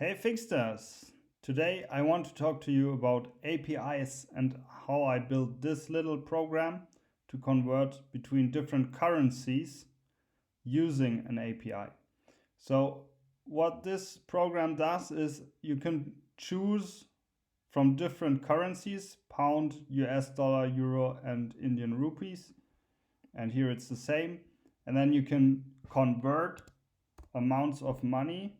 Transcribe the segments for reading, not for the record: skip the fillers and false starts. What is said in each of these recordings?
Hey Finxters! Today I want to talk to you about APIs and how I built this little program to convert between different currencies using an API. So what this program does is you can choose from different currencies, pound, US dollar, euro and Indian rupees. And here it's the same. And then you can convert amounts of money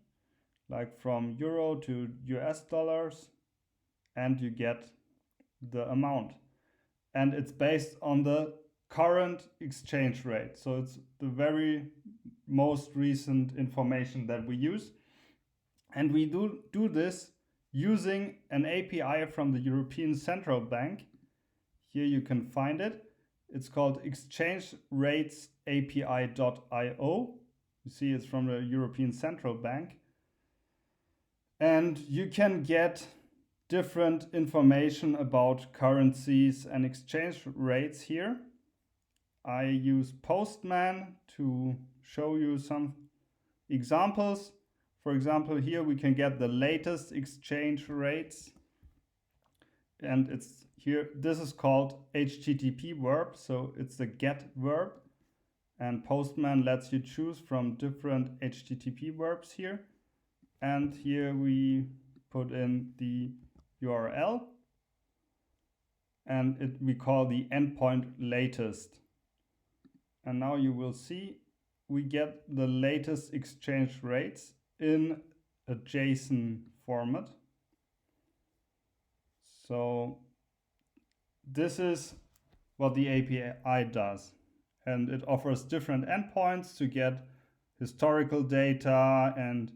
like from euro to US dollars, and you get the amount. And it's based on the current exchange rate. So it's the very most recent information that we use. And we do this using an API from the European Central Bank. Here you can find it. It's called exchangeratesAPI.io. You see it's from the European Central Bank. And you can get different information about currencies and exchange rates here. I use Postman to show you some examples. For example, here we can get the latest exchange rates. And it's here, this is called HTTP verb, so it's the get verb. And Postman lets you choose from different HTTP verbs here. And here we put in the URL and we call the endpoint latest. And now you will see we get the latest exchange rates in a JSON format. So this is what the API does. And it offers different endpoints to get historical data and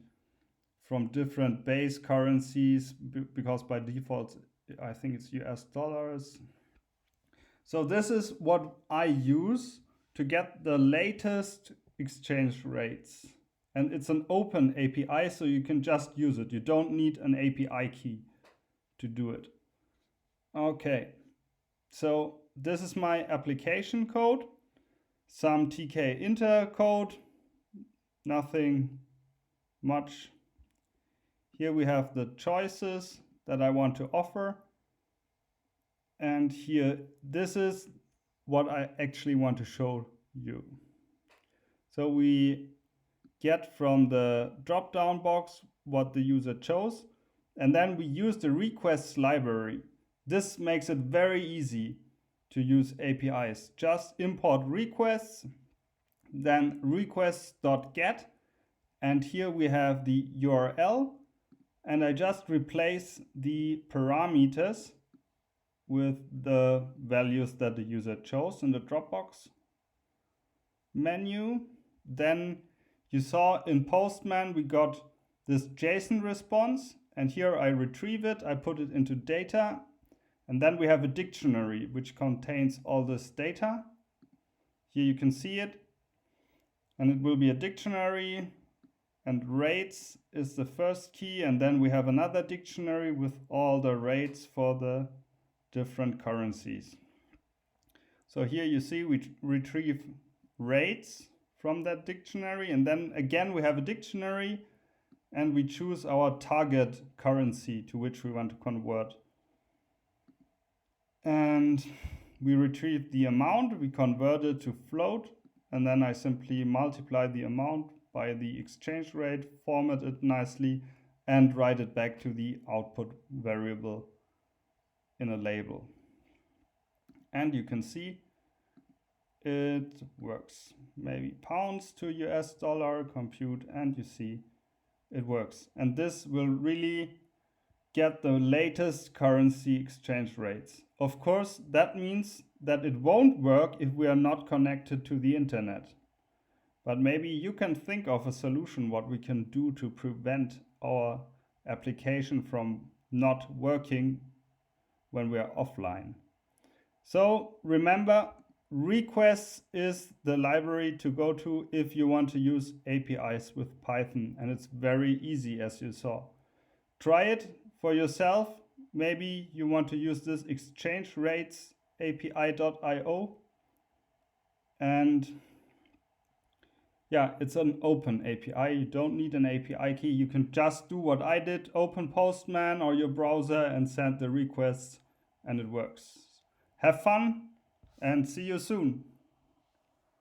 from different base currencies, because by default, I think it's US dollars. So this is what I use to get the latest exchange rates. And it's an open API, so you can just use it. You don't need an API key to do it. Okay, so this is my application code, some tkinter code, nothing much. Here we have the choices that I want to offer. And here, this is what I actually want to show you. So we get from the drop-down box what the user chose. And then we use the requests library. This makes it very easy to use APIs. Just import requests, then requests.get. And here we have the URL. And I just replace the parameters with the values that the user chose in the Dropbox menu. Then you saw in Postman we got this JSON response, and here I retrieve it, I put it into data, and then we have a dictionary which contains all this data. Here you can see it, and it will be a dictionary. And rates is the first key, and then we have another dictionary with all the rates for the different currencies. So here you see we retrieve rates from that dictionary, and then again we have a dictionary and we choose our target currency to which we want to convert. And we retrieve the amount, we convert it to float, and then I simply multiply the amount by the exchange rate, format it nicely, and write it back to the output variable in a label. And you can see it works. Maybe pounds to US dollar, compute, and you see it works. And this will really get the latest currency exchange rates. Of course, that means that it won't work if we are not connected to the internet. But maybe you can think of a solution what we can do to prevent our application from not working when we are offline. So remember, requests is the library to go to if you want to use APIs with Python, and it's very easy, as you saw. Try it for yourself. Maybe you want to use this exchange rates API.io, and yeah, it's an open API. You don't need an API key. You can just do what I did, open Postman or your browser and send the requests, and it works. Have fun and see you soon.